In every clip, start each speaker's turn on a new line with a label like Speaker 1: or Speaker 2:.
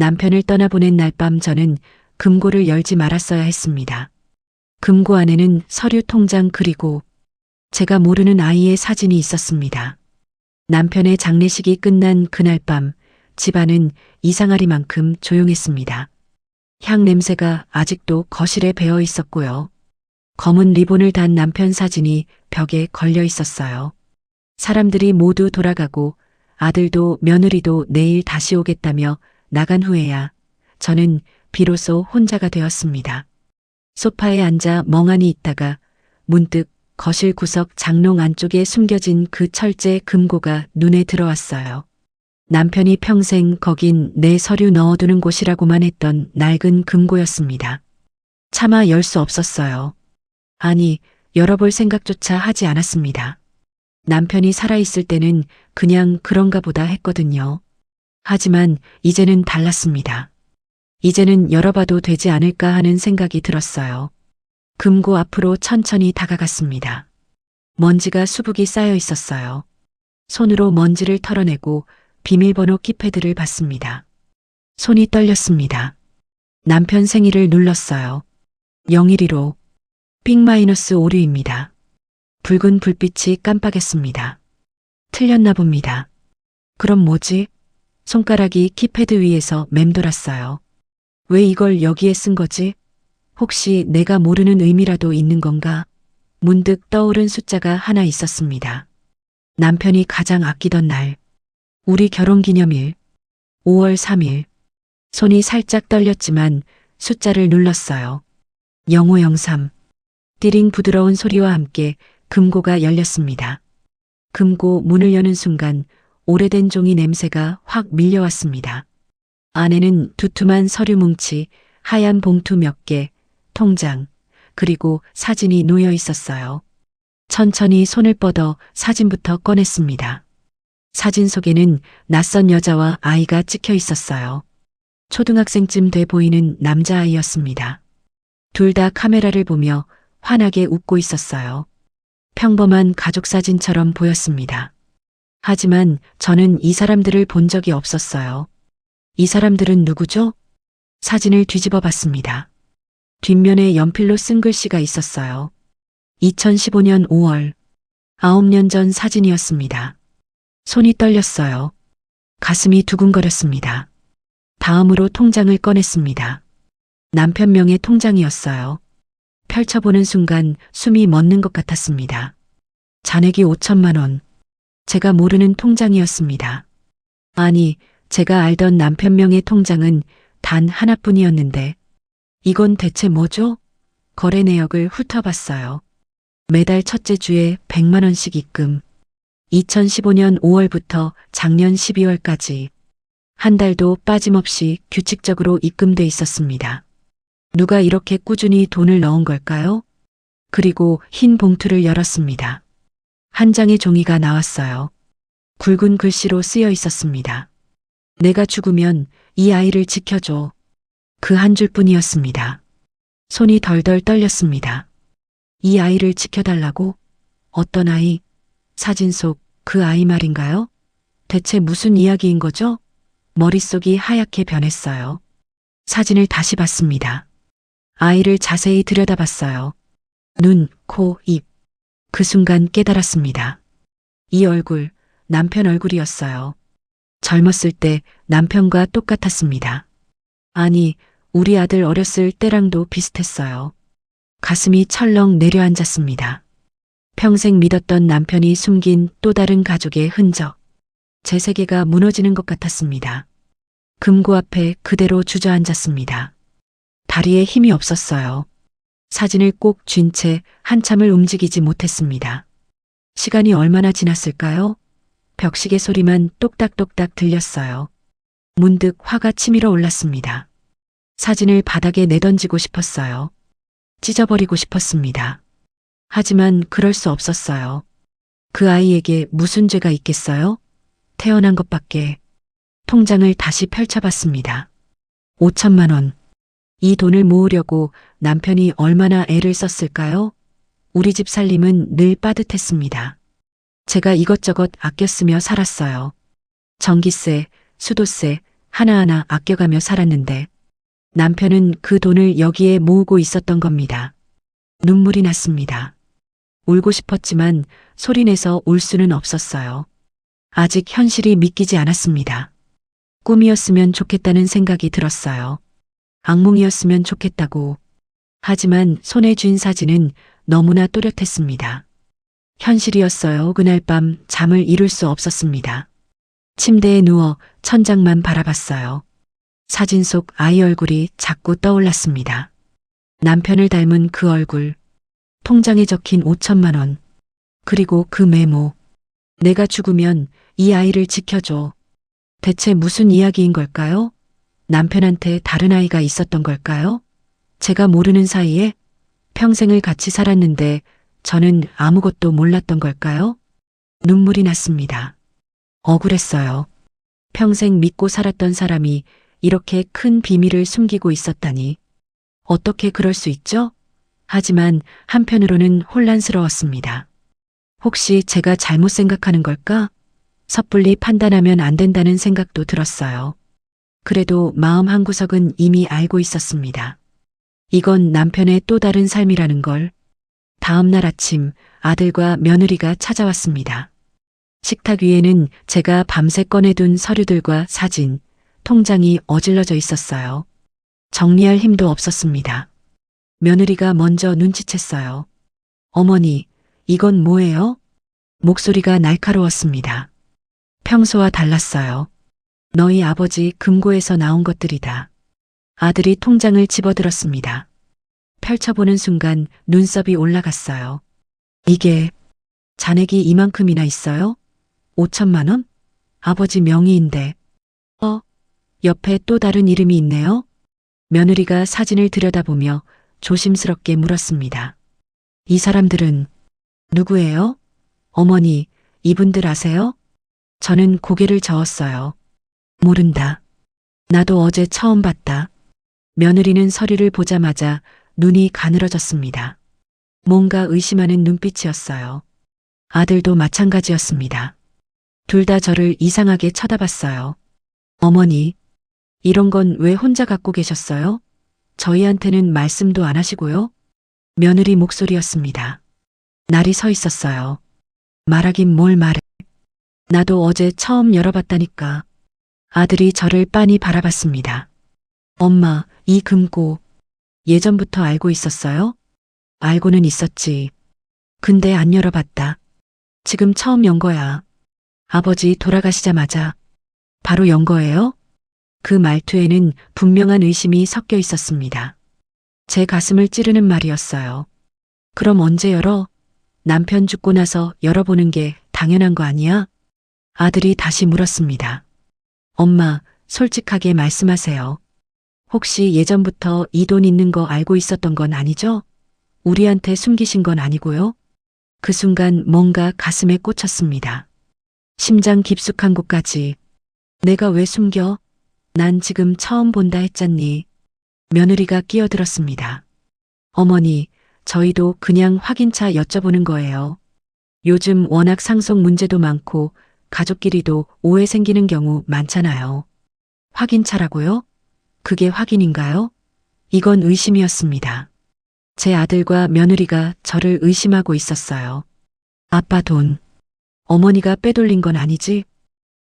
Speaker 1: 남편을 떠나보낸 날 밤 저는 금고를 열지 말았어야 했습니다. 금고 안에는 서류 통장 그리고 제가 모르는 아이의 사진이 있었습니다. 남편의 장례식이 끝난 그날 밤 집안은 이상하리만큼 조용했습니다. 향 냄새가 아직도 거실에 배어 있었고요. 검은 리본을 단 남편 사진이 벽에 걸려 있었어요. 사람들이 모두 돌아가고 아들도 며느리도 내일 다시 오겠다며 나간 후에야 저는 비로소 혼자가 되었습니다. 소파에 앉아 멍하니 있다가 문득 거실 구석 장롱 안쪽에 숨겨진 그 철제 금고가 눈에 들어왔어요. 남편이 평생 거긴 내 서류 넣어두는 곳이라고만 했던 낡은 금고였습니다. 차마 열 수 없었어요. 아니, 열어볼 생각조차 하지 않았습니다. 남편이 살아있을 때는 그냥 그런가 보다 했거든요. 하지만 이제는 달랐습니다. 이제는 열어봐도 되지 않을까 하는 생각이 들었어요. 금고 앞으로 천천히 다가갔습니다. 먼지가 수북이 쌓여 있었어요. 손으로 먼지를 털어내고 비밀번호 키패드를 봤습니다. 손이 떨렸습니다. 남편 생일을 눌렀어요. 012로 빅-오류입니다. 붉은 불빛이 깜빡했습니다. 틀렸나 봅니다. 그럼 뭐지? 손가락이 키패드 위에서 맴돌았어요. 왜 이걸 여기에 쓴 거지? 혹시 내가 모르는 의미라도 있는 건가? 문득 떠오른 숫자가 하나 있었습니다. 남편이 가장 아끼던 날. 우리 결혼기념일. 5월 3일. 손이 살짝 떨렸지만 숫자를 눌렀어요. 0503. 띠링 부드러운 소리와 함께 금고가 열렸습니다. 금고 문을 여는 순간 오래된 종이 냄새가 확 밀려왔습니다. 안에는 두툼한 서류 뭉치, 하얀 봉투 몇 개, 통장, 그리고 사진이 놓여 있었어요. 천천히 손을 뻗어 사진부터 꺼냈습니다. 사진 속에는 낯선 여자와 아이가 찍혀 있었어요. 초등학생쯤 돼 보이는 남자아이였습니다. 둘 다 카메라를 보며 환하게 웃고 있었어요. 평범한 가족 사진처럼 보였습니다. 하지만 저는 이 사람들을 본 적이 없었어요. 이 사람들은 누구죠? 사진을 뒤집어 봤습니다. 뒷면에 연필로 쓴 글씨가 있었어요. 2015년 5월, 9년 전 사진이었습니다. 손이 떨렸어요. 가슴이 두근거렸습니다. 다음으로 통장을 꺼냈습니다. 남편 명의 통장이었어요. 펼쳐보는 순간 숨이 멎는 것 같았습니다. 잔액이 5천만 원. 제가 모르는 통장이었습니다. 아니, 제가 알던 남편 명의 통장은 단 하나뿐이었는데 이건 대체 뭐죠? 거래 내역을 훑어봤어요. 매달 첫째 주에 100만 원씩 입금. 2015년 5월부터 작년 12월까지 한 달도 빠짐없이 규칙적으로 입금돼 있었습니다. 누가 이렇게 꾸준히 돈을 넣은 걸까요? 그리고 흰 봉투를 열었습니다. 한 장의 종이가 나왔어요. 굵은 글씨로 쓰여 있었습니다. 내가 죽으면 이 아이를 지켜줘. 그 한 줄뿐이었습니다. 손이 덜덜 떨렸습니다. 이 아이를 지켜달라고? 어떤 아이? 사진 속 그 아이 말인가요? 대체 무슨 이야기인 거죠? 머릿속이 하얗게 변했어요. 사진을 다시 봤습니다. 아이를 자세히 들여다봤어요. 눈, 코, 입. 그 순간 깨달았습니다. 이 얼굴, 남편 얼굴이었어요. 젊었을 때 남편과 똑같았습니다. 아니, 우리 아들 어렸을 때랑도 비슷했어요. 가슴이 철렁 내려앉았습니다. 평생 믿었던 남편이 숨긴 또 다른 가족의 흔적. 제 세계가 무너지는 것 같았습니다. 금고 앞에 그대로 주저앉았습니다. 다리에 힘이 없었어요. 사진을 꼭 쥔 채 한참을 움직이지 못했습니다. 시간이 얼마나 지났을까요? 벽시계 소리만 똑딱똑딱 들렸어요. 문득 화가 치밀어 올랐습니다. 사진을 바닥에 내던지고 싶었어요. 찢어버리고 싶었습니다. 하지만 그럴 수 없었어요. 그 아이에게 무슨 죄가 있겠어요? 태어난 것밖에. 통장을 다시 펼쳐봤습니다. 5천만 원. 이 돈을 모으려고 남편이 얼마나 애를 썼을까요? 우리 집 살림은 늘 빠듯했습니다. 제가 이것저것 아껴 쓰며 살았어요. 전기세, 수도세, 하나하나 아껴가며 살았는데 남편은 그 돈을 여기에 모으고 있었던 겁니다. 눈물이 났습니다. 울고 싶었지만 소리내서 울 수는 없었어요. 아직 현실이 믿기지 않았습니다. 꿈이었으면 좋겠다는 생각이 들었어요. 악몽이었으면 좋겠다고. 하지만 손에 쥔 사진은 너무나 또렷했습니다. 현실이었어요. 그날 밤 잠을 이룰 수 없었습니다. 침대에 누워 천장만 바라봤어요. 사진 속 아이 얼굴이 자꾸 떠올랐습니다. 남편을 닮은 그 얼굴, 통장에 적힌 5천만 원, 그리고 그 메모. 내가 죽으면 이 아이를 지켜줘. 대체 무슨 이야기인 걸까요? 남편한테 다른 아이가 있었던 걸까요? 제가 모르는 사이에 평생을 같이 살았는데 저는 아무것도 몰랐던 걸까요? 눈물이 났습니다. 억울했어요. 평생 믿고 살았던 사람이 이렇게 큰 비밀을 숨기고 있었다니. 어떻게 그럴 수 있죠? 하지만 한편으로는 혼란스러웠습니다. 혹시 제가 잘못 생각하는 걸까? 섣불리 판단하면 안 된다는 생각도 들었어요. 그래도 마음 한구석은 이미 알고 있었습니다. 이건 남편의 또 다른 삶이라는 걸. 다음 날 아침 아들과 며느리가 찾아왔습니다. 식탁 위에는 제가 밤새 꺼내둔 서류들과 사진, 통장이 어질러져 있었어요. 정리할 힘도 없었습니다. 며느리가 먼저 눈치챘어요. 어머니, 이건 뭐예요? 목소리가 날카로웠습니다. 평소와 달랐어요. 너희 아버지 금고에서 나온 것들이다. 아들이 통장을 집어들었습니다. 펼쳐보는 순간 눈썹이 올라갔어요. 이게 잔액이 이만큼이나 있어요? 5천만 원? 아버지 명의인데. 옆에 또 다른 이름이 있네요. 며느리가 사진을 들여다보며 조심스럽게 물었습니다. 이 사람들은 누구예요? 어머니, 이분들 아세요? 저는 고개를 저었어요. 모른다. 나도 어제 처음 봤다. 며느리는 서류를 보자마자 눈이 가늘어졌습니다. 뭔가 의심하는 눈빛이었어요. 아들도 마찬가지였습니다. 둘 다 저를 이상하게 쳐다봤어요. 어머니, 이런 건 왜 혼자 갖고 계셨어요? 저희한테는 말씀도 안 하시고요. 며느리 목소리였습니다. 날이 서 있었어요. 말하긴 뭘 말해. 나도 어제 처음 열어봤다니까. 아들이 저를 빤히 바라봤습니다. 엄마, 이 금고 예전부터 알고 있었어요? 알고는 있었지. 근데 안 열어봤다. 지금 처음 연 거야. 아버지 돌아가시자마자 바로 연 거예요? 그 말투에는 분명한 의심이 섞여 있었습니다. 제 가슴을 찌르는 말이었어요. 그럼 언제 열어? 남편 죽고 나서 열어보는 게 당연한 거 아니야? 아들이 다시 물었습니다. 엄마, 솔직하게 말씀하세요. 혹시 예전부터 이 돈 있는 거 알고 있었던 건 아니죠? 우리한테 숨기신 건 아니고요? 그 순간 뭔가 가슴에 꽂혔습니다. 심장 깊숙한 곳까지. 내가 왜 숨겨? 난 지금 처음 본다 했잖니. 며느리가 끼어들었습니다. 어머니, 저희도 그냥 확인차 여쭤보는 거예요. 요즘 워낙 상속 문제도 많고 가족끼리도 오해 생기는 경우 많잖아요. 확인차라고요? 그게 확인인가요? 이건 의심이었습니다. 제 아들과 며느리가 저를 의심하고 있었어요. 아빠 돈. 어머니가 빼돌린 건 아니지?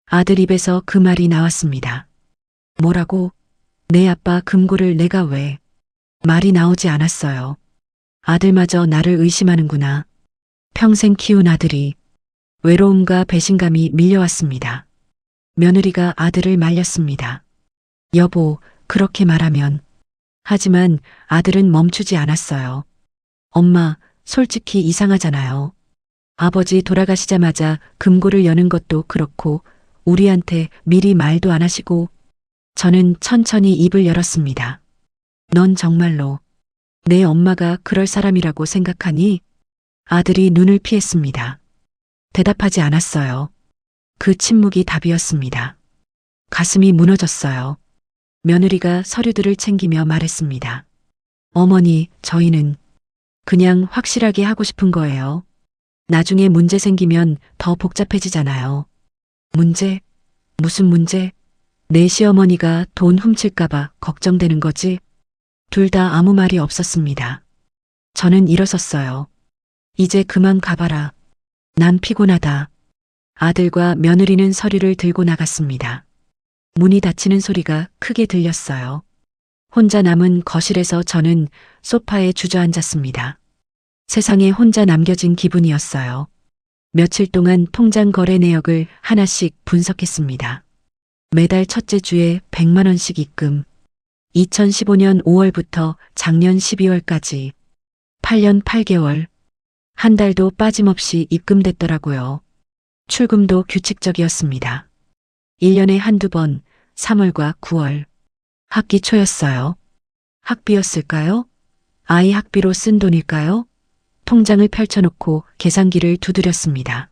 Speaker 1: 아들 입에서 그 말이 나왔습니다. 뭐라고? 내 아빠 금고를 내가 왜? 말이 나오지 않았어요. 아들마저 나를 의심하는구나. 평생 키운 아들이. 외로움과 배신감이 밀려왔습니다. 며느리가 아들을 말렸습니다. 여보, 그렇게 말하면. 하지만 아들은 멈추지 않았어요. 엄마, 솔직히 이상하잖아요. 아버지 돌아가시자마자 금고를 여는 것도 그렇고 우리한테 미리 말도 안 하시고. 저는 천천히 입을 열었습니다. 넌 정말로 내 엄마가 그럴 사람이라고 생각하니? 아들이 눈을 피했습니다. 대답하지 않았어요. 그 침묵이 답이었습니다. 가슴이 무너졌어요. 며느리가 서류들을 챙기며 말했습니다. 어머니, 저희는 그냥 확실하게 하고 싶은 거예요. 나중에 문제 생기면 더 복잡해지잖아요. 문제? 무슨 문제? 내 시어머니가 돈 훔칠까봐 걱정되는 거지? 둘 다 아무 말이 없었습니다. 저는 일어섰어요. 이제 그만 가봐라. 난 피곤하다. 아들과 며느리는 서류를 들고 나갔습니다. 문이 닫히는 소리가 크게 들렸어요. 혼자 남은 거실에서 저는 소파에 주저앉았습니다. 세상에 혼자 남겨진 기분이었어요. 며칠 동안 통장 거래 내역을 하나씩 분석했습니다. 매달 첫째 주에 100만 원씩 입금. 2015년 5월부터 작년 12월까지 8년 8개월. 한 달도 빠짐없이 입금됐더라고요. 출금도 규칙적이었습니다. 1년에 한두 번, 3월과 9월. 학기 초였어요. 학비였을까요? 아이 학비로 쓴 돈일까요? 통장을 펼쳐놓고 계산기를 두드렸습니다.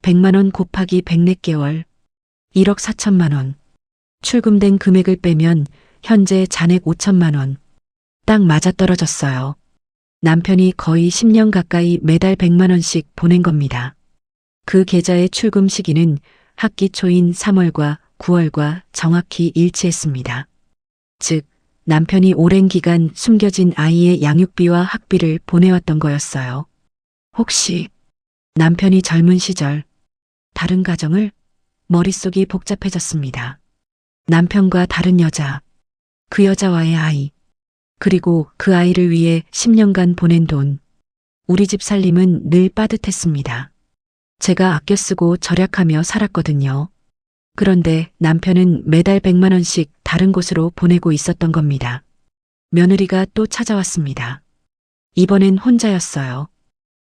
Speaker 1: 100만 원 곱하기 104개월. 1억 4천만 원. 출금된 금액을 빼면 현재 잔액 5천만 원. 딱 맞아떨어졌어요. 남편이 거의 10년 가까이 매달 100만 원씩 보낸 겁니다. 그 계좌의 출금 시기는 학기 초인 3월과 9월과 정확히 일치했습니다. 즉, 남편이 오랜 기간 숨겨진 아이의 양육비와 학비를 보내왔던 거였어요. 혹시 남편이 젊은 시절 다른 가정을? 머릿속이 복잡해졌습니다. 남편과 다른 여자, 그 여자와의 아이, 그리고 그 아이를 위해 10년간 보낸 돈. 우리 집 살림은 늘 빠듯했습니다. 제가 아껴 쓰고 절약하며 살았거든요. 그런데 남편은 매달 100만 원씩 다른 곳으로 보내고 있었던 겁니다. 며느리가 또 찾아왔습니다. 이번엔 혼자였어요.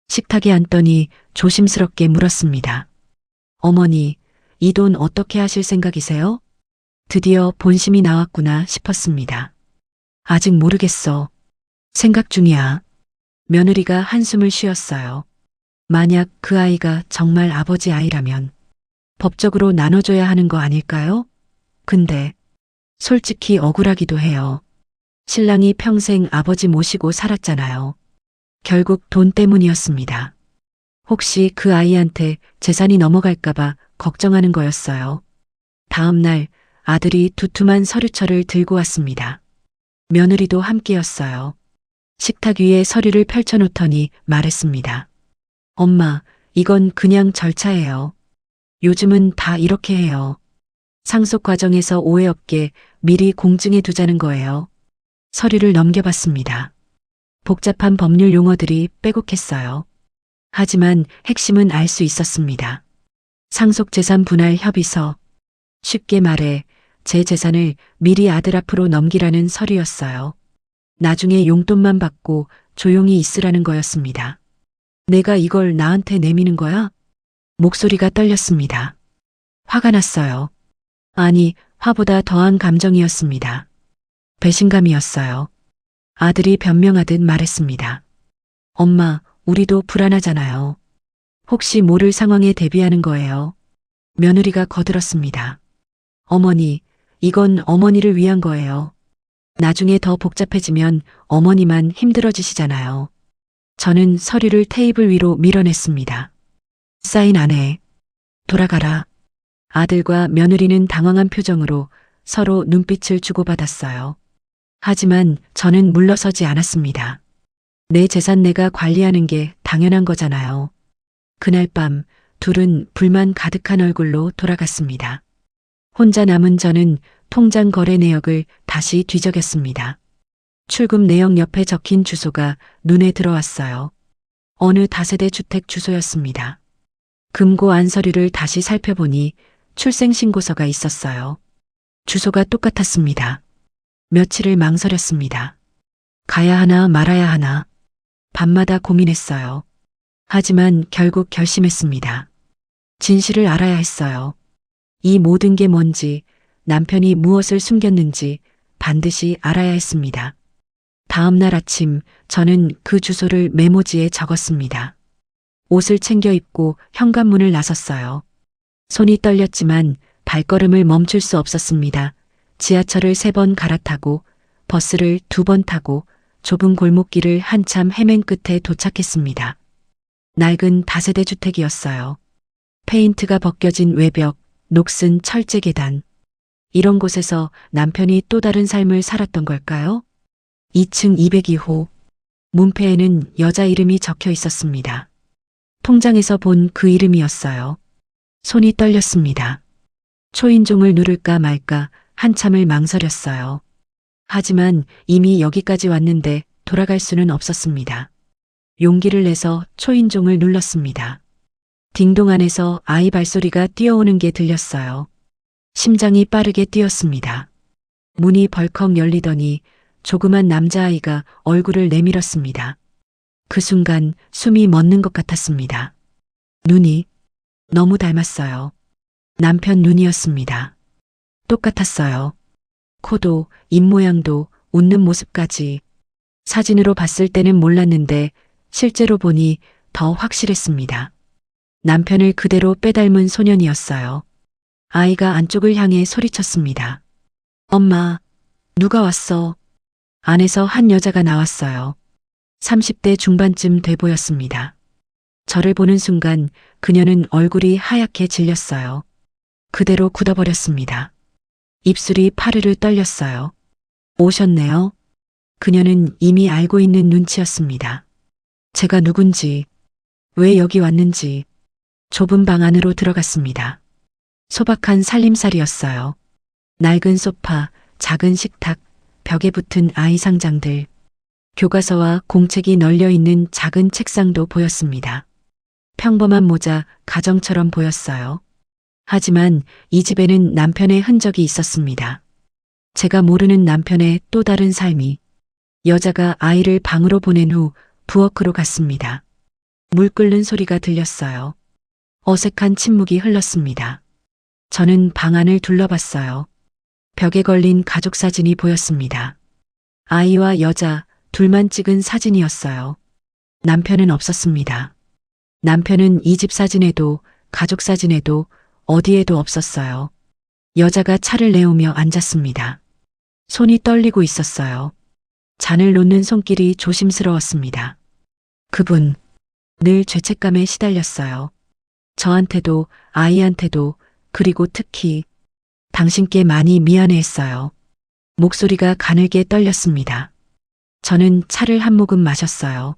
Speaker 1: 식탁에 앉더니 조심스럽게 물었습니다. 어머니, 이 돈 어떻게 하실 생각이세요? 드디어 본심이 나왔구나 싶었습니다. 아직 모르겠어. 생각 중이야. 며느리가 한숨을 쉬었어요. 만약 그 아이가 정말 아버지 아이라면 법적으로 나눠줘야 하는 거 아닐까요? 근데 솔직히 억울하기도 해요. 신랑이 평생 아버지 모시고 살았잖아요. 결국 돈 때문이었습니다. 혹시 그 아이한테 재산이 넘어갈까봐 걱정하는 거였어요. 다음 날 아들이 두툼한 서류철을 들고 왔습니다. 며느리도 함께였어요. 식탁 위에 서류를 펼쳐놓더니 말했습니다. 엄마, 이건 그냥 절차예요. 요즘은 다 이렇게 해요. 상속 과정에서 오해 없게 미리 공증해 두자는 거예요. 서류를 넘겨봤습니다. 복잡한 법률 용어들이 빼곡했어요. 하지만 핵심은 알 수 있었습니다. 상속재산 분할 협의서. 쉽게 말해 제 재산을 미리 아들 앞으로 넘기라는 서류였어요. 나중에 용돈만 받고 조용히 있으라는 거였습니다. 내가 이걸 나한테 내미는 거야? 목소리가 떨렸습니다. 화가 났어요. 아니, 화보다 더한 감정이었습니다. 배신감이었어요. 아들이 변명하듯 말했습니다. 엄마, 우리도 불안하잖아요. 혹시 모를 상황에 대비하는 거예요. 며느리가 거들었습니다. 어머니, 이건 어머니를 위한 거예요. 나중에 더 복잡해지면 어머니만 힘들어지시잖아요. 저는 서류를 테이블 위로 밀어냈습니다. 사인 안 해. 돌아가라. 아들과 며느리는 당황한 표정으로 서로 눈빛을 주고받았어요. 하지만 저는 물러서지 않았습니다. 내 재산 내가 관리하는 게 당연한 거잖아요. 그날 밤 둘은 불만 가득한 얼굴로 돌아갔습니다. 혼자 남은 저는 통장 거래 내역을 다시 뒤적였습니다. 출금 내역 옆에 적힌 주소가 눈에 들어왔어요. 어느 다세대 주택 주소였습니다. 금고 안서류를 다시 살펴보니 출생신고서가 있었어요. 주소가 똑같았습니다. 며칠을 망설였습니다. 가야 하나 말아야 하나. 밤마다 고민했어요. 하지만 결국 결심했습니다. 진실을 알아야 했어요. 이 모든 게 뭔지, 남편이 무엇을 숨겼는지 반드시 알아야 했습니다. 다음 날 아침 저는 그 주소를 메모지에 적었습니다. 옷을 챙겨 입고 현관문을 나섰어요. 손이 떨렸지만 발걸음을 멈출 수 없었습니다. 지하철을 3번 갈아타고 버스를 2번 타고 좁은 골목길을 한참 헤맨 끝에 도착했습니다. 낡은 다세대 주택이었어요. 페인트가 벗겨진 외벽, 녹슨 철제 계단. 이런 곳에서 남편이 또 다른 삶을 살았던 걸까요? 2층 202호. 문패에는 여자 이름이 적혀 있었습니다. 통장에서 본 그 이름이었어요. 손이 떨렸습니다. 초인종을 누를까 말까 한참을 망설였어요. 하지만 이미 여기까지 왔는데 돌아갈 수는 없었습니다. 용기를 내서 초인종을 눌렀습니다. 딩동 안에서 아이 발소리가 뛰어오는 게 들렸어요. 심장이 빠르게 뛰었습니다. 문이 벌컥 열리더니 조그만 남자아이가 얼굴을 내밀었습니다. 그 순간 숨이 멎는 것 같았습니다. 눈이 너무 닮았어요. 남편 눈이었습니다. 똑같았어요. 코도, 입모양도, 웃는 모습까지. 사진으로 봤을 때는 몰랐는데 실제로 보니 더 확실했습니다. 남편을 그대로 빼닮은 소년이었어요. 아이가 안쪽을 향해 소리쳤습니다. 엄마, 누가 왔어? 안에서 한 여자가 나왔어요. 30대 중반쯤 돼 보였습니다. 저를 보는 순간 그녀는 얼굴이 하얗게 질렸어요. 그대로 굳어버렸습니다. 입술이 파르르 떨렸어요. 오셨네요. 그녀는 이미 알고 있는 눈치였습니다. 제가 누군지, 왜 여기 왔는지. 좁은 방 안으로 들어갔습니다. 소박한 살림살이였어요. 낡은 소파, 작은 식탁, 벽에 붙은 아이 상장들, 교과서와 공책이 널려 있는 작은 책상도 보였습니다. 평범한 모자, 가정처럼 보였어요. 하지만 이 집에는 남편의 흔적이 있었습니다. 제가 모르는 남편의 또 다른 삶이. 여자가 아이를 방으로 보낸 후 부엌으로 갔습니다. 물 끓는 소리가 들렸어요. 어색한 침묵이 흘렀습니다. 저는 방 안을 둘러봤어요. 벽에 걸린 가족 사진이 보였습니다. 아이와 여자 둘만 찍은 사진이었어요. 남편은 없었습니다. 남편은 이 집 사진에도 가족 사진에도 어디에도 없었어요. 여자가 차를 내오며 앉았습니다. 손이 떨리고 있었어요. 잔을 놓는 손길이 조심스러웠습니다. 그분, 늘 죄책감에 시달렸어요. 저한테도, 아이한테도, 그리고 특히 당신께 많이 미안해했어요. 목소리가 가늘게 떨렸습니다. 저는 차를 한 모금 마셨어요.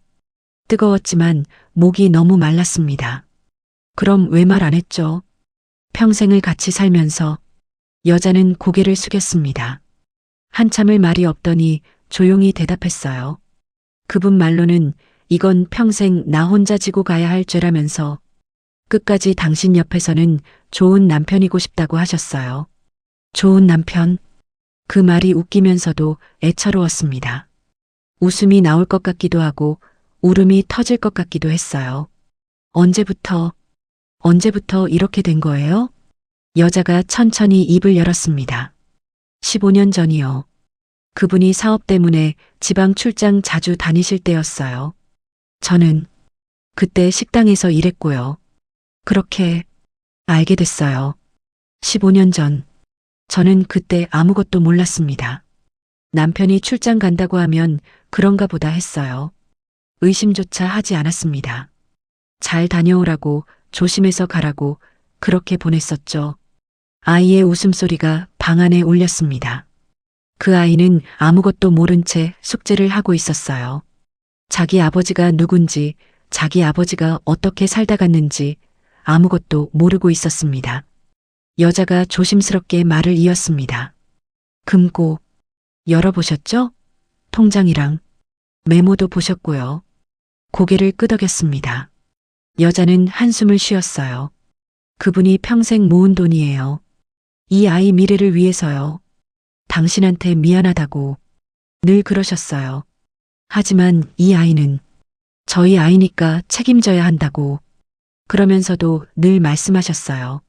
Speaker 1: 뜨거웠지만 목이 너무 말랐습니다. 그럼 왜 말 안 했죠? 평생을 같이 살면서. 여자는 고개를 숙였습니다. 한참을 말이 없더니 조용히 대답했어요. 그분 말로는 이건 평생 나 혼자 지고 가야 할 죄라면서 끝까지 당신 옆에서는 좋은 남편이고 싶다고 하셨어요. 좋은 남편? 그 말이 웃기면서도 애처로웠습니다. 웃음이 나올 것 같기도 하고 울음이 터질 것 같기도 했어요. 언제부터 이렇게 된 거예요? 여자가 천천히 입을 열었습니다. 15년 전이요. 그분이 사업 때문에 지방 출장 자주 다니실 때였어요. 저는 그때 식당에서 일했고요. 그렇게 알게 됐어요. 15년 전. 저는 그때 아무것도 몰랐습니다. 남편이 출장 간다고 하면 그런가 보다 했어요. 의심조차 하지 않았습니다. 잘 다녀오라고, 조심해서 가라고 그렇게 보냈었죠. 아이의 웃음소리가 방 안에 울렸습니다. 그 아이는 아무것도 모른 채 숙제를 하고 있었어요. 자기 아버지가 누군지, 자기 아버지가 어떻게 살다 갔는지 아무것도 모르고 있었습니다. 여자가 조심스럽게 말을 이었습니다. 금고 열어보셨죠? 통장이랑 메모도 보셨고요. 고개를 끄덕였습니다. 여자는 한숨을 쉬었어요. 그분이 평생 모은 돈이에요. 이 아이 미래를 위해서요. 당신한테 미안하다고 늘 그러셨어요. 하지만 이 아이는 저희 아이니까 책임져야 한다고 그러면서도 늘 말씀하셨어요.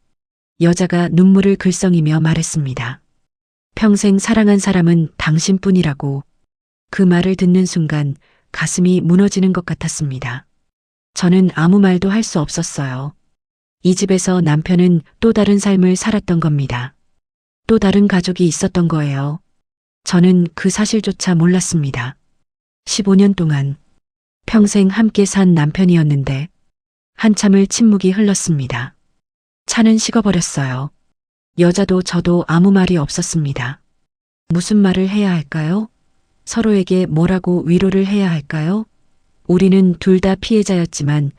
Speaker 1: 여자가 눈물을 글썽이며 말했습니다. 평생 사랑한 사람은 당신뿐이라고. 그 말을 듣는 순간 가슴이 무너지는 것 같았습니다. 저는 아무 말도 할 수 없었어요. 이 집에서 남편은 또 다른 삶을 살았던 겁니다. 또 다른 가족이 있었던 거예요. 저는 그 사실조차 몰랐습니다. 15년 동안 평생 함께 산 남편이었는데 한참을 침묵이 흘렀습니다. 차는 식어버렸어요. 여자도 저도 아무 말이 없었습니다. 무슨 말을 해야 할까요? 서로에게 뭐라고 위로를 해야 할까요? 우리는 둘 다 피해자였지만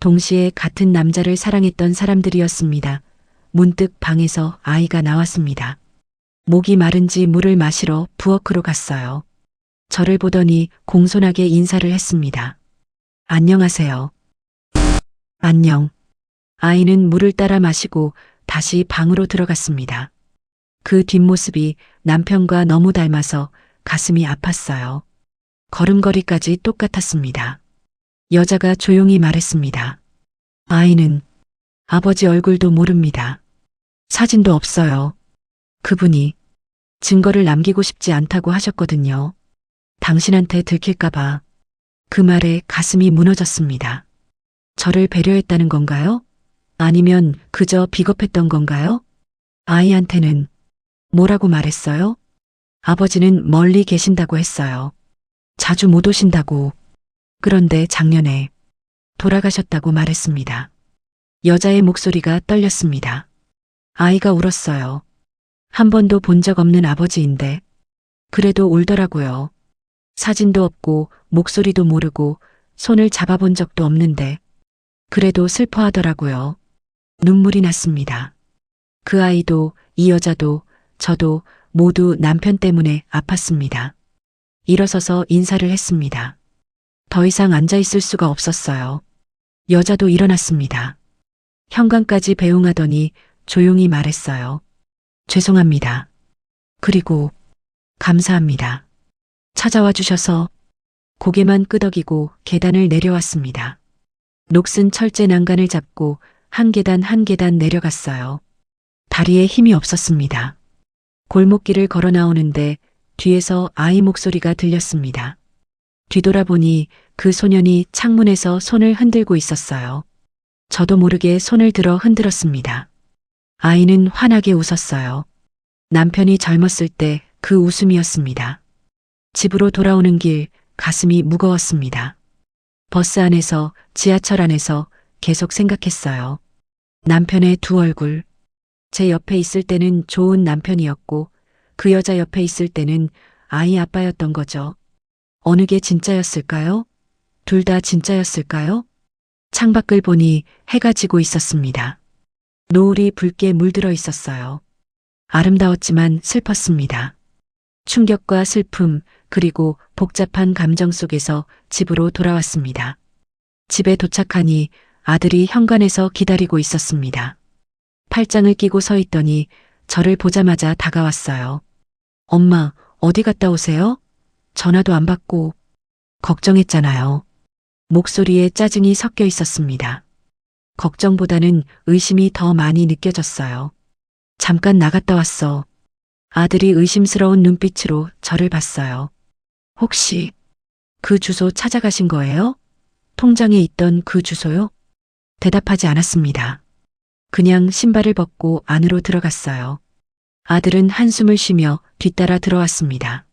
Speaker 1: 동시에 같은 남자를 사랑했던 사람들이었습니다. 문득 방에서 아이가 나왔습니다. 목이 마른지 물을 마시러 부엌으로 갔어요. 저를 보더니 공손하게 인사를 했습니다. 안녕하세요. 안녕. 아이는 물을 따라 마시고 다시 방으로 들어갔습니다. 그 뒷모습이 남편과 너무 닮아서 가슴이 아팠어요. 걸음걸이까지 똑같았습니다. 여자가 조용히 말했습니다. 아이는 아버지 얼굴도 모릅니다. 사진도 없어요. 그분이 증거를 남기고 싶지 않다고 하셨거든요. 당신한테 들킬까봐. 그 말에 가슴이 무너졌습니다. 저를 배려했다는 건가요? 아니면 그저 비겁했던 건가요? 아이한테는 뭐라고 말했어요? 아버지는 멀리 계신다고 했어요. 자주 못 오신다고. 그런데 작년에 돌아가셨다고 말했습니다. 여자의 목소리가 떨렸습니다. 아이가 울었어요. 한 번도 본 적 없는 아버지인데 그래도 울더라고요. 사진도 없고 목소리도 모르고 손을 잡아본 적도 없는데 그래도 슬퍼하더라고요. 눈물이 났습니다. 그 아이도 이 여자도 저도 모두 남편 때문에 아팠습니다. 일어서서 인사를 했습니다. 더 이상 앉아 있을 수가 없었어요. 여자도 일어났습니다. 현관까지 배웅하더니 조용히 말했어요. 죄송합니다. 그리고 감사합니다. 찾아와 주셔서. 고개만 끄덕이고 계단을 내려왔습니다. 녹슨 철제 난간을 잡고 한 계단 한 계단 내려갔어요. 다리에 힘이 없었습니다. 골목길을 걸어 나오는데 뒤에서 아이 목소리가 들렸습니다. 뒤돌아보니 그 소년이 창문에서 손을 흔들고 있었어요. 저도 모르게 손을 들어 흔들었습니다. 아이는 환하게 웃었어요. 남편이 젊었을 때 그 웃음이었습니다. 집으로 돌아오는 길 가슴이 무거웠습니다. 버스 안에서 지하철 안에서 계속 생각했어요. 남편의 두 얼굴. 제 옆에 있을 때는 좋은 남편이었고 그 여자 옆에 있을 때는 아이 아빠였던 거죠. 어느 게 진짜였을까요? 둘 다 진짜였을까요? 창밖을 보니 해가 지고 있었습니다. 노을이 붉게 물들어 있었어요. 아름다웠지만 슬펐습니다. 충격과 슬픔 그리고 복잡한 감정 속에서 집으로 돌아왔습니다. 집에 도착하니 아들이 현관에서 기다리고 있었습니다. 팔짱을 끼고 서 있더니 저를 보자마자 다가왔어요. 엄마, 어디 갔다 오세요? 전화도 안 받고. 걱정했잖아요. 목소리에 짜증이 섞여 있었습니다. 걱정보다는 의심이 더 많이 느껴졌어요. 잠깐 나갔다 왔어. 아들이 의심스러운 눈빛으로 저를 봤어요. 혹시 그 주소 찾아가신 거예요? 통장에 있던 그 주소요? 대답하지 않았습니다. 그냥 신발을 벗고 안으로 들어갔어요. 아들은 한숨을 쉬며 뒤따라 들어왔습니다.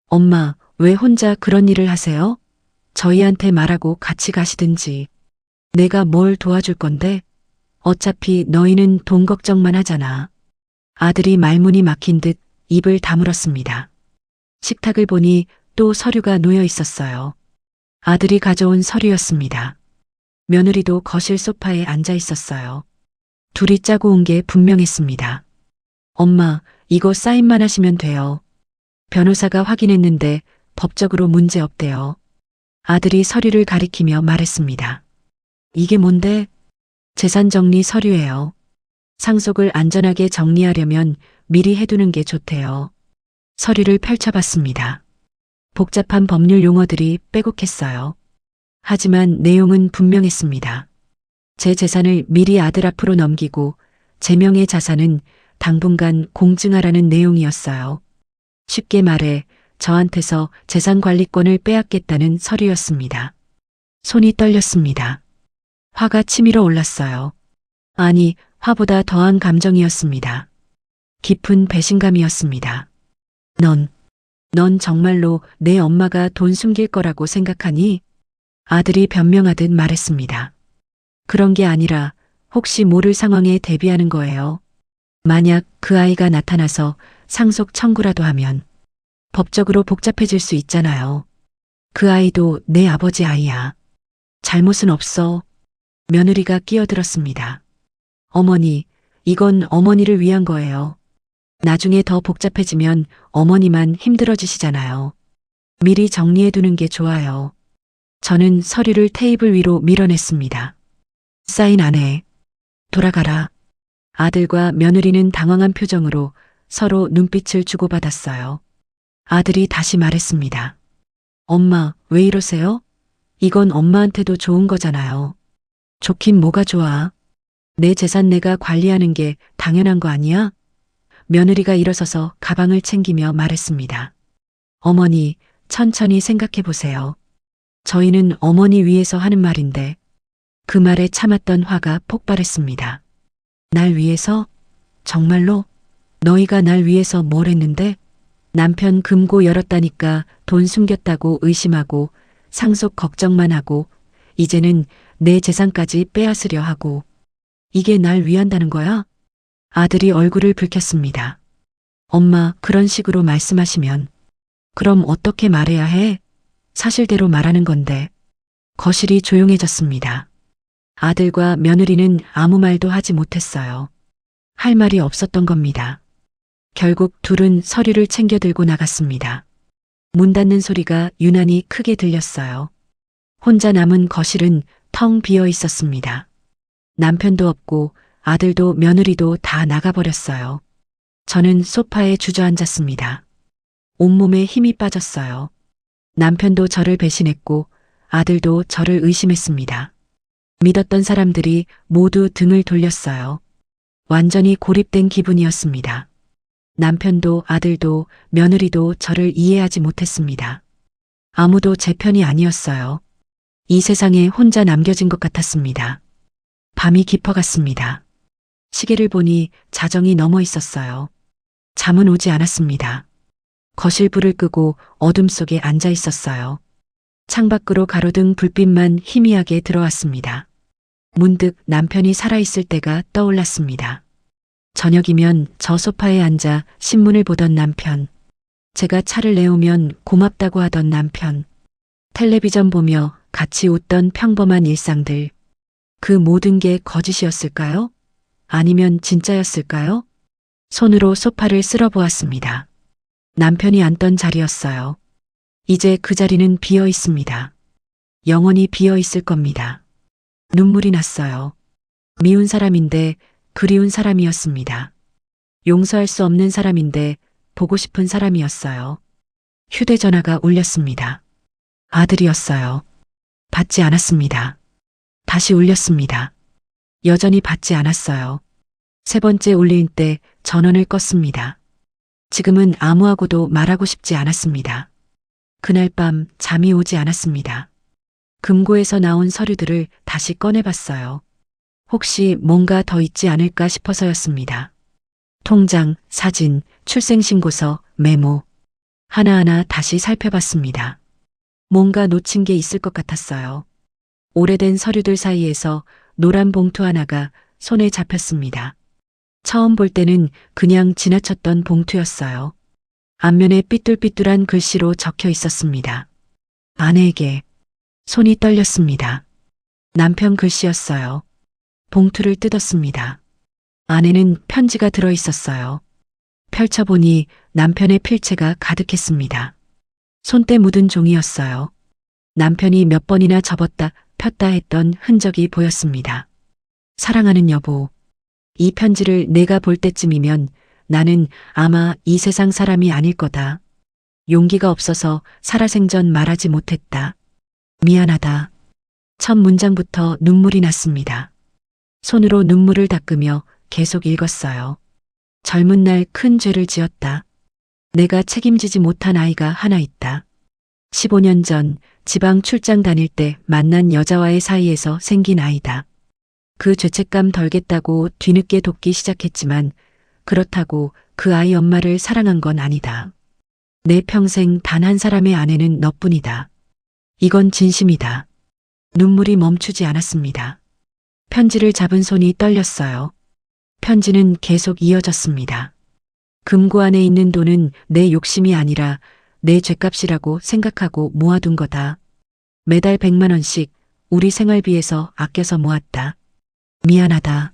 Speaker 1: 엄마, 왜 혼자 그런 일을 하세요? 저희한테 말하고 같이 가시든지. 내가 뭘 도와줄 건데? 어차피 너희는 돈 걱정만 하잖아. 아들이 말문이 막힌 듯 입을 다물었습니다. 식탁을 보니 또 서류가 놓여 있었어요. 아들이 가져온 서류였습니다. 며느리도 거실 소파에 앉아 있었어요. 둘이 짜고 온 게 분명했습니다. 엄마, 이거 사인만 하시면 돼요. 변호사가 확인했는데 법적으로 문제 없대요. 아들이 서류를 가리키며 말했습니다. 이게 뭔데? 재산 정리 서류예요. 상속을 안전하게 정리하려면 미리 해두는 게 좋대요. 서류를 펼쳐봤습니다. 복잡한 법률 용어들이 빼곡했어요. 하지만 내용은 분명했습니다. 제 재산을 미리 아들 앞으로 넘기고 제 명의 자산은 당분간 공증하라는 내용이었어요. 쉽게 말해 저한테서 재산 관리권을 빼앗겠다는 서류였습니다. 손이 떨렸습니다. 화가 치밀어 올랐어요. 아니, 화보다 더한 감정이었습니다. 깊은 배신감이었습니다. 넌 정말로 내 엄마가 돈 숨길 거라고 생각하니? 아들이 변명하듯 말했습니다. 그런 게 아니라 혹시 모를 상황에 대비하는 거예요. 만약 그 아이가 나타나서 상속 청구라도 하면 법적으로 복잡해질 수 있잖아요. 그 아이도 내 아버지 아이야. 잘못은 없어. 며느리가 끼어들었습니다. 어머니, 이건 어머니를 위한 거예요. 나중에 더 복잡해지면 어머니만 힘들어지시잖아요. 미리 정리해두는 게 좋아요. 저는 서류를 테이블 위로 밀어냈습니다. 사인 안 해. 돌아가라. 아들과 며느리는 당황한 표정으로 서로 눈빛을 주고받았어요. 아들이 다시 말했습니다. 엄마, 왜 이러세요? 이건 엄마한테도 좋은 거잖아요. 좋긴 뭐가 좋아. 내 재산 내가 관리하는 게 당연한 거 아니야? 며느리가 일어서서 가방을 챙기며 말했습니다. 어머니, 천천히 생각해 보세요. 저희는 어머니 위해서 하는 말인데 그 말에 참았던 화가 폭발했습니다. 날 위해서? 정말로? 너희가 날 위해서 뭘 했는데? 남편 금고 열었다니까 돈 숨겼다고 의심하고 상속 걱정만 하고 이제는 내 재산까지 빼앗으려 하고 이게 날 위한다는 거야? 아들이 얼굴을 붉혔습니다. 엄마, 그런 식으로 말씀하시면 그럼 어떻게 말해야 해? 사실대로 말하는 건데. 거실이 조용해졌습니다. 아들과 며느리는 아무 말도 하지 못했어요. 할 말이 없었던 겁니다. 결국 둘은 서류를 챙겨 들고 나갔습니다. 문 닫는 소리가 유난히 크게 들렸어요. 혼자 남은 거실은 텅 비어 있었습니다. 남편도 없고 아들도 며느리도 다 나가버렸어요. 저는 소파에 주저앉았습니다. 온몸에 힘이 빠졌어요. 남편도 저를 배신했고 아들도 저를 의심했습니다. 믿었던 사람들이 모두 등을 돌렸어요. 완전히 고립된 기분이었습니다. 남편도 아들도 며느리도 저를 이해하지 못했습니다. 아무도 제 편이 아니었어요. 이 세상에 혼자 남겨진 것 같았습니다. 밤이 깊어갔습니다. 시계를 보니 자정이 넘어 있었어요. 잠은 오지 않았습니다. 거실 불을 끄고 어둠 속에 앉아 있었어요. 창밖으로 가로등 불빛만 희미하게 들어왔습니다. 문득 남편이 살아있을 때가 떠올랐습니다. 저녁이면 저 소파에 앉아 신문을 보던 남편, 제가 차를 내오면 고맙다고 하던 남편, 텔레비전 보며 같이 웃던 평범한 일상들, 그 모든 게 거짓이었을까요? 아니면 진짜였을까요? 손으로 소파를 쓸어보았습니다. 남편이 앉던 자리였어요. 이제 그 자리는 비어 있습니다. 영원히 비어 있을 겁니다. 눈물이 났어요. 미운 사람인데 그리운 사람이었습니다. 용서할 수 없는 사람인데 보고 싶은 사람이었어요. 휴대전화가 울렸습니다. 아들이었어요. 받지 않았습니다. 다시 울렸습니다. 여전히 받지 않았어요. 세 번째 울릴 때 전원을 껐습니다. 지금은 아무하고도 말하고 싶지 않았습니다. 그날 밤 잠이 오지 않았습니다. 금고에서 나온 서류들을 다시 꺼내봤어요. 혹시 뭔가 더 있지 않을까 싶어서였습니다. 통장, 사진, 출생신고서, 메모. 하나하나 다시 살펴봤습니다. 뭔가 놓친 게 있을 것 같았어요. 오래된 서류들 사이에서 노란 봉투 하나가 손에 잡혔습니다. 처음 볼 때는 그냥 지나쳤던 봉투였어요. 앞면에 삐뚤삐뚤한 글씨로 적혀 있었습니다. 아내에게. 손이 떨렸습니다. 남편 글씨였어요. 봉투를 뜯었습니다. 안에는 편지가 들어 있었어요. 펼쳐보니 남편의 필체가 가득했습니다. 손때 묻은 종이였어요. 남편이 몇 번이나 접었다 폈다 했던 흔적이 보였습니다. 사랑하는 여보, 이 편지를 내가 볼 때쯤이면 나는 아마 이 세상 사람이 아닐 거다. 용기가 없어서 살아생전 말하지 못했다. 미안하다. 첫 문장부터 눈물이 났습니다. 손으로 눈물을 닦으며 계속 읽었어요. 젊은 날 큰 죄를 지었다. 내가 책임지지 못한 아이가 하나 있다. 15년 전 지방 출장 다닐 때 만난 여자와의 사이에서 생긴 아이다. 그 죄책감 덜겠다고 뒤늦게 돕기 시작했지만 그렇다고 그 아이 엄마를 사랑한 건 아니다. 내 평생 단 한 사람의 아내는 너뿐이다. 이건 진심이다. 눈물이 멈추지 않았습니다. 편지를 잡은 손이 떨렸어요. 편지는 계속 이어졌습니다. 금고 안에 있는 돈은 내 욕심이 아니라 내 죗값이라고 생각하고 모아둔 거다. 매달 100만 원씩 우리 생활비에서 아껴서 모았다. 미안하다.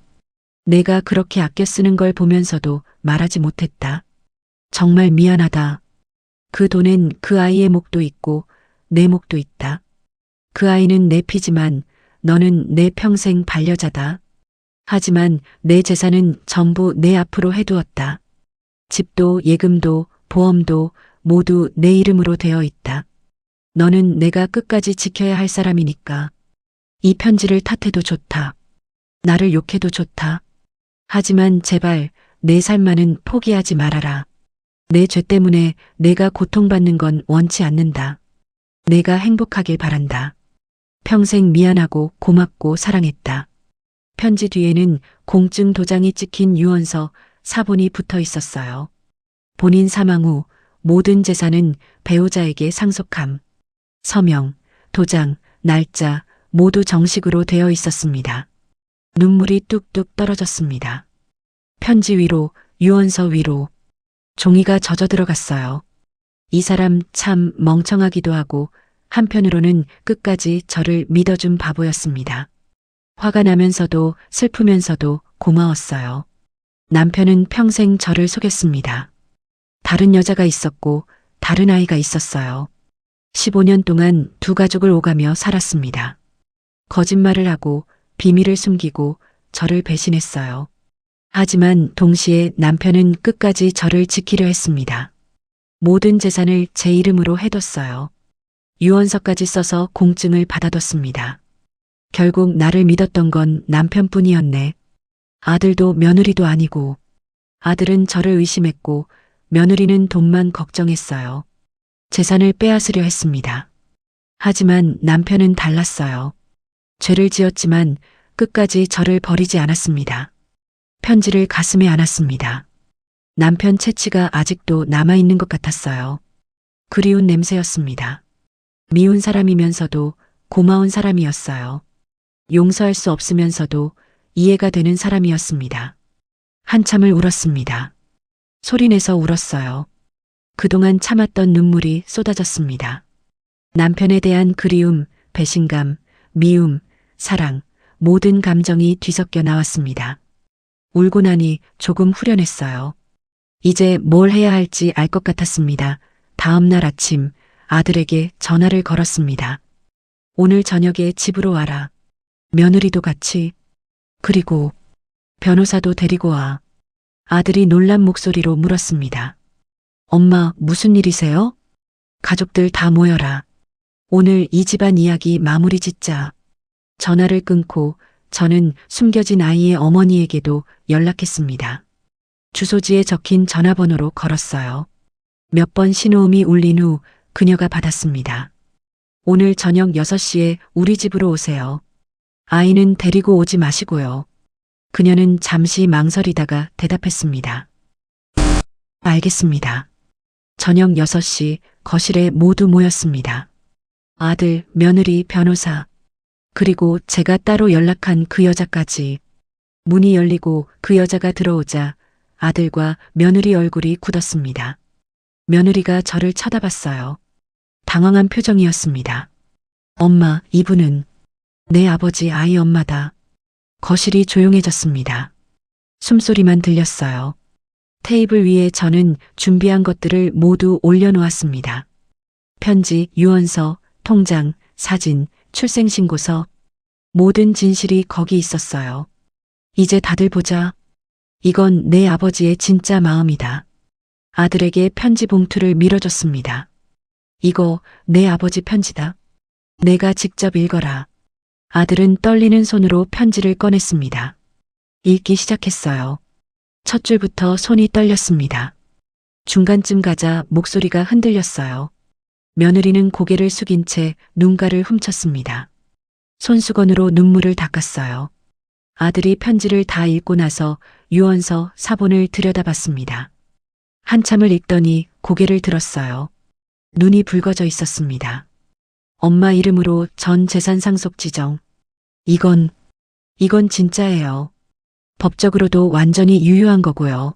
Speaker 1: 내가 그렇게 아껴 쓰는 걸 보면서도 말하지 못했다. 정말 미안하다. 그 돈엔 그 아이의 목도 있고 내 목도 있다. 그 아이는 내 피지만 너는 내 평생 반려자다. 하지만 내 재산은 전부 내 앞으로 해두었다. 집도 예금도 보험도 모두 내 이름으로 되어 있다. 너는 내가 끝까지 지켜야 할 사람이니까. 이 편지를 탓해도 좋다. 나를 욕해도 좋다. 하지만 제발 내 삶만은 포기하지 말아라. 내 죄 때문에 내가 고통받는 건 원치 않는다. 내가 행복하길 바란다. 평생 미안하고 고맙고 사랑했다. 편지 뒤에는 공증 도장이 찍힌 유언서 사본이 붙어 있었어요. 본인 사망 후 모든 재산은 배우자에게 상속함. 서명, 도장, 날짜 모두 정식으로 되어 있었습니다. 눈물이 뚝뚝 떨어졌습니다. 편지 위로, 유언서 위로 종이가 젖어 들어갔어요. 이 사람 참 멍청하기도 하고 한편으로는 끝까지 저를 믿어준 바보였습니다. 화가 나면서도 슬프면서도 고마웠어요. 남편은 평생 저를 속였습니다. 다른 여자가 있었고 다른 아이가 있었어요. 15년 동안 두 가족을 오가며 살았습니다. 거짓말을 하고 비밀을 숨기고 저를 배신했어요. 하지만 동시에 남편은 끝까지 저를 지키려 했습니다. 모든 재산을 제 이름으로 해뒀어요. 유언서까지 써서 공증을 받아뒀습니다. 결국 나를 믿었던 건 남편뿐이었네. 아들도 며느리도 아니고 아들은 저를 의심했고 며느리는 돈만 걱정했어요. 재산을 빼앗으려 했습니다. 하지만 남편은 달랐어요. 죄를 지었지만 끝까지 저를 버리지 않았습니다. 편지를 가슴에 안았습니다. 남편 채취가 아직도 남아있는 것 같았어요. 그리운 냄새였습니다. 미운 사람이면서도 고마운 사람이었어요. 용서할 수 없으면서도 이해가 되는 사람이었습니다. 한참을 울었습니다. 소리내서 울었어요. 그동안 참았던 눈물이 쏟아졌습니다. 남편에 대한 그리움, 배신감, 미움, 사랑, 모든 감정이 뒤섞여 나왔습니다. 울고 나니 조금 후련했어요. 이제 뭘 해야 할지 알 것 같았습니다. 다음 날 아침 아들에게 전화를 걸었습니다. 오늘 저녁에 집으로 와라. 며느리도 같이. 그리고 변호사도 데리고 와. 아들이 놀란 목소리로 물었습니다. 엄마, 무슨 일이세요? 가족들 다 모여라. 오늘 이 집안 이야기 마무리 짓자. 전화를 끊고 저는 숨겨진 아이의 어머니에게도 연락했습니다. 주소지에 적힌 전화번호로 걸었어요. 몇 번 신호음이 울린 후 그녀가 받았습니다. 오늘 저녁 6시에 우리 집으로 오세요. 아이는 데리고 오지 마시고요. 그녀는 잠시 망설이다가 대답했습니다. 알겠습니다. 저녁 6시 거실에 모두 모였습니다. 아들, 며느리, 변호사, 그리고 제가 따로 연락한 그 여자까지. 문이 열리고 그 여자가 들어오자 아들과 며느리 얼굴이 굳었습니다. 며느리가 저를 쳐다봤어요. 당황한 표정이었습니다. 엄마, 이분은 내 아버지 아이 엄마다. 거실이 조용해졌습니다. 숨소리만 들렸어요. 테이블 위에 저는 준비한 것들을 모두 올려놓았습니다. 편지, 유언서, 통장, 사진, 출생신고서, 모든 진실이 거기 있었어요. 이제 다들 보자. 이건 내 아버지의 진짜 마음이다. 아들에게 편지 봉투를 밀어줬습니다. 이거 내 아버지 편지다. 내가 직접 읽어라. 아들은 떨리는 손으로 편지를 꺼냈습니다. 읽기 시작했어요. 첫 줄부터 손이 떨렸습니다. 중간쯤 가자 목소리가 흔들렸어요. 며느리는 고개를 숙인 채 눈가를 훔쳤습니다. 손수건으로 눈물을 닦았어요. 아들이 편지를 다 읽고 나서 유언서 사본을 들여다봤습니다. 한참을 읽더니 고개를 들었어요. 눈이 붉어져 있었습니다. 엄마 이름으로 전 재산 상속 지정. 이건 진짜예요. 법적으로도 완전히 유효한 거고요.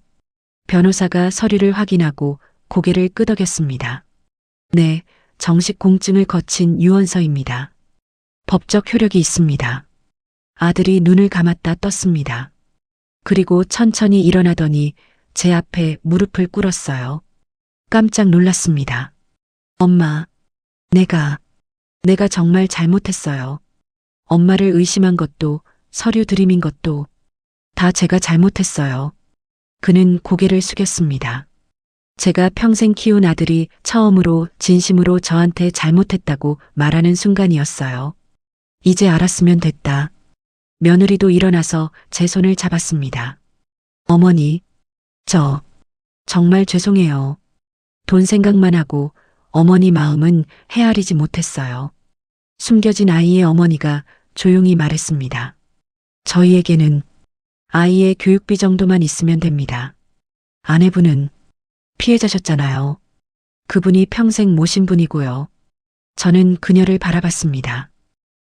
Speaker 1: 변호사가 서류를 확인하고 고개를 끄덕였습니다. 네, 정식 공증을 거친 유언서입니다. 법적 효력이 있습니다. 아들이 눈을 감았다 떴습니다. 그리고 천천히 일어나더니 제 앞에 무릎을 꿇었어요. 깜짝 놀랐습니다. 엄마, 내가 정말 잘못했어요. 엄마를 의심한 것도 서류 들이민 것도 다 제가 잘못했어요. 그는 고개를 숙였습니다. 제가 평생 키운 아들이 처음으로 진심으로 저한테 잘못했다고 말하는 순간이었어요. 이제 알았으면 됐다. 며느리도 일어나서 제 손을 잡았습니다. 어머니, 저 정말 죄송해요. 돈 생각만 하고 어머니 마음은 헤아리지 못했어요. 숨겨진 아이의 어머니가 조용히 말했습니다. 저희에게는 아이의 교육비 정도만 있으면 됩니다. 아내분은 피해자셨잖아요. 그분이 평생 모신 분이고요. 저는 그녀를 바라봤습니다.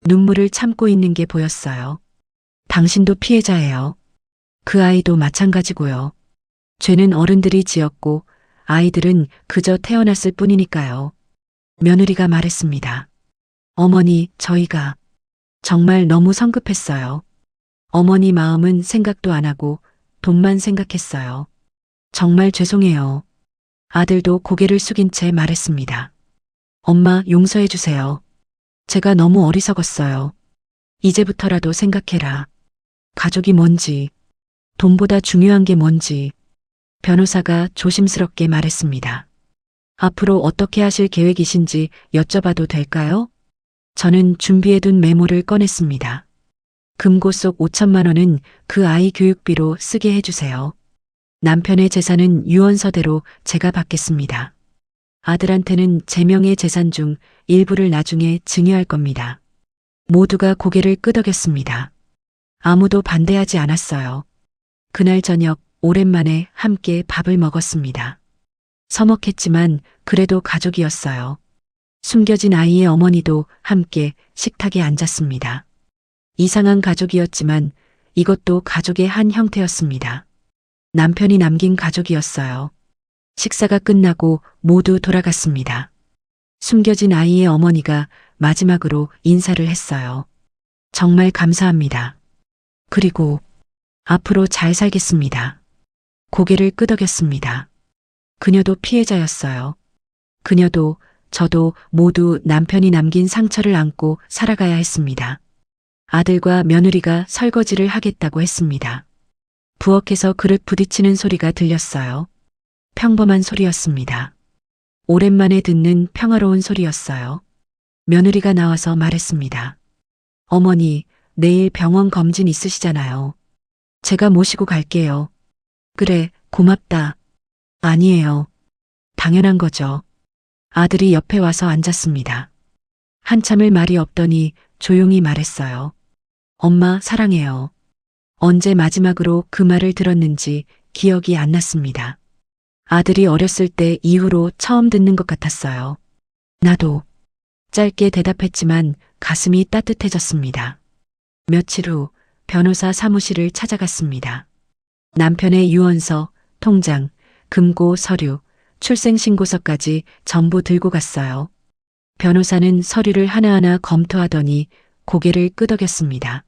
Speaker 1: 눈물을 참고 있는 게 보였어요. 당신도 피해자예요. 그 아이도 마찬가지고요. 죄는 어른들이 지었고 아이들은 그저 태어났을 뿐이니까요. 며느리가 말했습니다. 어머니, 저희가 정말 너무 성급했어요. 어머니 마음은 생각도 안 하고 돈만 생각했어요. 정말 죄송해요. 아들도 고개를 숙인 채 말했습니다. 엄마, 용서해 주세요. 제가 너무 어리석었어요. 이제부터라도 생각해라. 가족이 뭔지, 돈보다 중요한 게 뭔지. 변호사가 조심스럽게 말했습니다. 앞으로 어떻게 하실 계획이신지 여쭤봐도 될까요? 저는 준비해둔 메모를 꺼냈습니다. 금고 속 5천만 원은 그 아이 교육비로 쓰게 해주세요. 남편의 재산은 유언서대로 제가 받겠습니다. 아들한테는 제 명의 재산 중 일부를 나중에 증여할 겁니다. 모두가 고개를 끄덕였습니다. 아무도 반대하지 않았어요. 그날 저녁 오랜만에 함께 밥을 먹었습니다. 서먹했지만 그래도 가족이었어요. 숨겨진 아이의 어머니도 함께 식탁에 앉았습니다. 이상한 가족이었지만 이것도 가족의 한 형태였습니다. 남편이 남긴 가족이었어요. 식사가 끝나고 모두 돌아갔습니다. 숨겨진 아이의 어머니가 마지막으로 인사를 했어요. 정말 감사합니다. 그리고 앞으로 잘 살겠습니다. 고개를 끄덕였습니다. 그녀도 피해자였어요. 그녀도 저도 모두 남편이 남긴 상처를 안고 살아가야 했습니다. 아들과 며느리가 설거지를 하겠다고 했습니다. 부엌에서 그릇 부딪히는 소리가 들렸어요. 평범한 소리였습니다. 오랜만에 듣는 평화로운 소리였어요. 며느리가 나와서 말했습니다. 어머니, 내일 병원 검진 있으시잖아요. 제가 모시고 갈게요. 그래, 고맙다. 아니에요. 당연한 거죠. 아들이 옆에 와서 앉았습니다. 한참을 말이 없더니 조용히 말했어요. 엄마, 사랑해요. 언제 마지막으로 그 말을 들었는지 기억이 안 났습니다. 아들이 어렸을 때 이후로 처음 듣는 것 같았어요. 나도. 짧게 대답했지만 가슴이 따뜻해졌습니다. 며칠 후 변호사 사무실을 찾아갔습니다. 남편의 유언서, 통장, 금고 서류, 출생신고서까지 전부 들고 갔어요. 변호사는 서류를 하나하나 검토하더니 고개를 끄덕였습니다.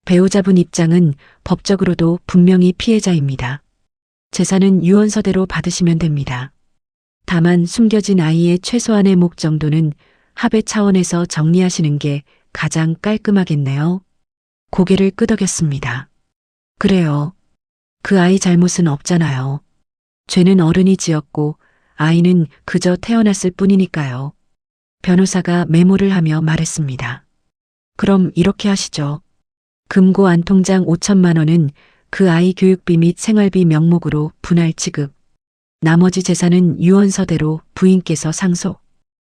Speaker 1: 배우자분 입장은 법적으로도 분명히 피해자입니다. 재산은 유언서대로 받으시면 됩니다. 다만 숨겨진 아이의 최소한의 목 정도는 합의 차원에서 정리하시는 게 가장 깔끔하겠네요. 고개를 끄덕였습니다. 그래요. 그 아이 잘못은 없잖아요. 죄는 어른이 지었고 아이는 그저 태어났을 뿐이니까요. 변호사가 메모를 하며 말했습니다. 그럼 이렇게 하시죠. 금고 안 통장 5천만 원은 그 아이 교육비 및 생활비 명목으로 분할 지급. 나머지 재산은 유언서대로 부인께서 상속.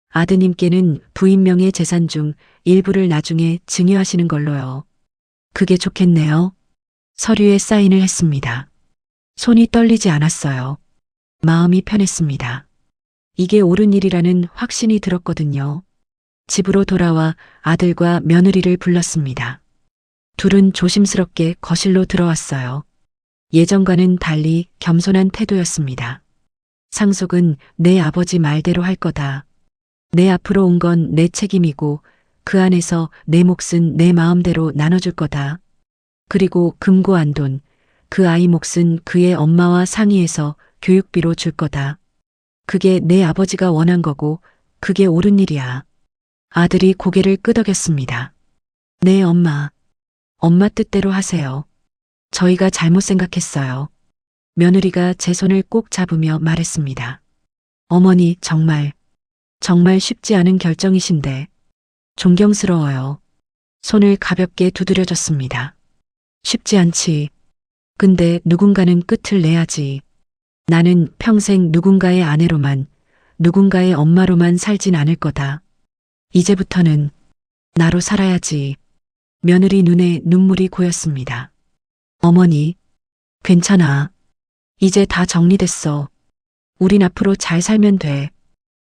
Speaker 1: 아드님께는 부인 명의 재산 중 일부를 나중에 증여하시는 걸로요. 그게 좋겠네요. 서류에 사인을 했습니다. 손이 떨리지 않았어요. 마음이 편했습니다. 이게 옳은 일이라는 확신이 들었거든요. 집으로 돌아와 아들과 며느리를 불렀습니다. 둘은 조심스럽게 거실로 들어왔어요. 예전과는 달리 겸손한 태도였습니다. 상속은 내 아버지 말대로 할 거다. 내 앞으로 온 건 내 책임이고 그 안에서 내 몫은 내 마음대로 나눠줄 거다. 그리고 금고 안돈, 그 아이 몫은 그의 엄마와 상의해서 교육비로 줄 거다. 그게 내 아버지가 원한 거고 그게 옳은 일이야. 아들이 고개를 끄덕였습니다. 네, 엄마. 엄마 뜻대로 하세요. 저희가 잘못 생각했어요. 며느리가 제 손을 꼭 잡으며 말했습니다. 어머니, 정말 쉽지 않은 결정이신데 존경스러워요. 손을 가볍게 두드려줬습니다. 쉽지 않지. 근데 누군가는 끝을 내야지. 나는 평생 누군가의 아내로만, 누군가의 엄마로만 살진 않을 거다. 이제부터는 나로 살아야지. 며느리 눈에 눈물이 고였습니다. 어머니, 괜찮아. 이제 다 정리됐어. 우린 앞으로 잘 살면 돼.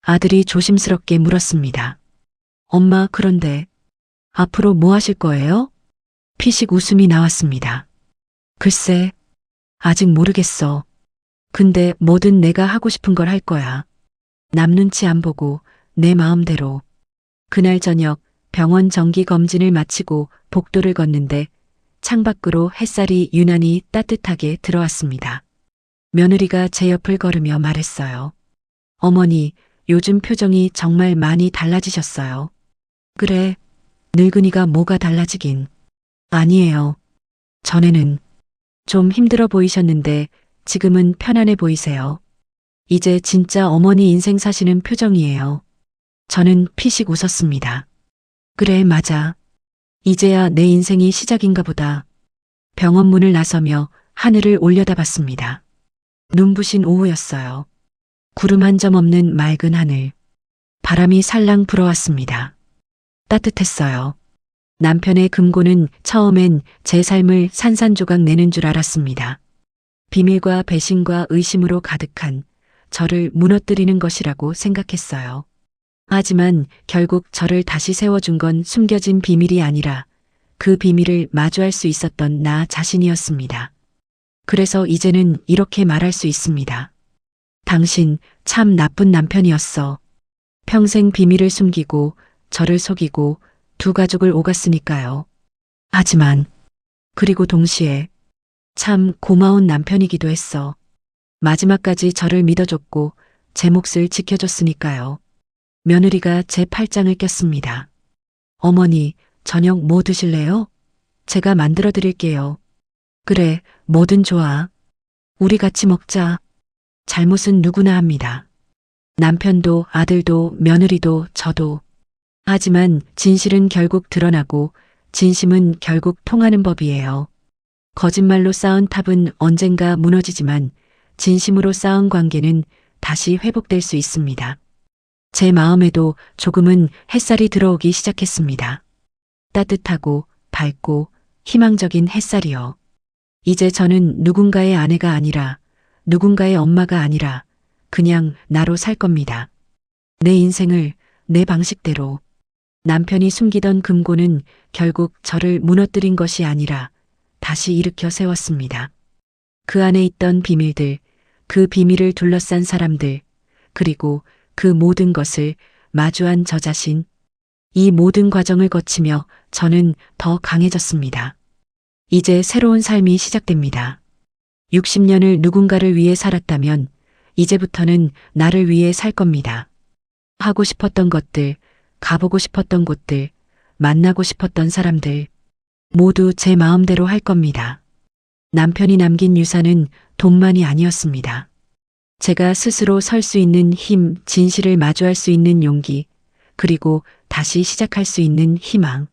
Speaker 1: 아들이 조심스럽게 물었습니다. 엄마, 그런데 앞으로 뭐 하실 거예요? 피식 웃음이 나왔습니다. 글쎄, 아직 모르겠어. 근데 뭐든 내가 하고 싶은 걸 할 거야. 남 눈치 안 보고 내 마음대로. 그날 저녁 병원 정기 검진을 마치고 복도를 걷는데 창밖으로 햇살이 유난히 따뜻하게 들어왔습니다. 며느리가 제 옆을 걸으며 말했어요. 어머니, 요즘 표정이 정말 많이 달라지셨어요. 그래, 늙은이가 뭐가 달라지긴. 아니에요. 전에는 좀 힘들어 보이셨는데 지금은 편안해 보이세요. 이제 진짜 어머니 인생 사시는 표정이에요. 저는 피식 웃었습니다. 그래, 맞아. 이제야 내 인생이 시작인가 보다. 병원 문을 나서며 하늘을 올려다봤습니다. 눈부신 오후였어요. 구름 한 점 없는 맑은 하늘. 바람이 살랑 불어왔습니다. 따뜻했어요. 남편의 금고는 처음엔 제 삶을 산산조각 내는 줄 알았습니다. 비밀과 배신과 의심으로 가득한 저를 무너뜨리는 것이라고 생각했어요. 하지만 결국 저를 다시 세워준 건 숨겨진 비밀이 아니라 그 비밀을 마주할 수 있었던 나 자신이었습니다. 그래서 이제는 이렇게 말할 수 있습니다. 당신 참 나쁜 남편이었어. 평생 비밀을 숨기고 저를 속이고 두 가족을 오갔으니까요. 하지만 그리고 동시에 참 고마운 남편이기도 했어. 마지막까지 저를 믿어줬고 제 몫을 지켜줬으니까요. 며느리가 제 팔짱을 꼈습니다. 어머니, 저녁 뭐 드실래요? 제가 만들어 드릴게요. 그래, 뭐든 좋아. 우리 같이 먹자. 잘못은 누구나 합니다. 남편도 아들도 며느리도 저도. 하지만 진실은 결국 드러나고 진심은 결국 통하는 법이에요. 거짓말로 쌓은 탑은 언젠가 무너지지만 진심으로 쌓은 관계는 다시 회복될 수 있습니다. 제 마음에도 조금은 햇살이 들어오기 시작했습니다. 따뜻하고 밝고 희망적인 햇살이요. 이제 저는 누군가의 아내가 아니라 누군가의 엄마가 아니라 그냥 나로 살 겁니다. 내 인생을 내 방식대로. 남편이 숨기던 금고는 결국 저를 무너뜨린 것이 아니라 다시 일으켜 세웠습니다. 그 안에 있던 비밀들, 그 비밀을 둘러싼 사람들, 그리고 그 모든 것을 마주한 저 자신, 이 모든 과정을 거치며 저는 더 강해졌습니다. 이제 새로운 삶이 시작됩니다. 60년을 누군가를 위해 살았다면 이제부터는 나를 위해 살 겁니다. 하고 싶었던 것들, 가보고 싶었던 곳들, 만나고 싶었던 사람들, 모두 제 마음대로 할 겁니다. 남편이 남긴 유산은 돈만이 아니었습니다. 제가 스스로 설 수 있는 힘, 진실을 마주할 수 있는 용기, 그리고 다시 시작할 수 있는 희망.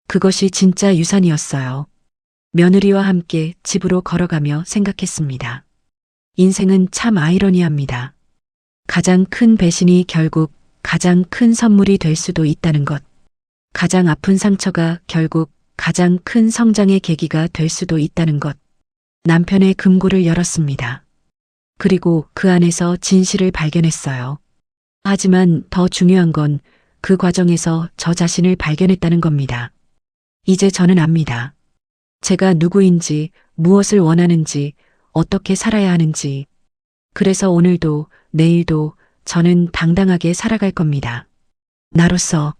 Speaker 1: 그것이 진짜 유산이었어요. 며느리와 함께 집으로 걸어가며 생각했습니다. 인생은 참 아이러니합니다. 가장 큰 배신이 결국 가장 큰 선물이 될 수도 있다는 것. 가장 아픈 상처가 결국 가장 큰 성장의 계기가 될 수도 있다는 것. 남편의 금고를 열었습니다. 그리고 그 안에서 진실을 발견했어요. 하지만 더 중요한 건 그 과정에서 저 자신을 발견했다는 겁니다. 이제 저는 압니다. 제가 누구인지, 무엇을 원하는지, 어떻게 살아야 하는지. 그래서 오늘도, 내일도 저는 당당하게 살아갈 겁니다. 나로서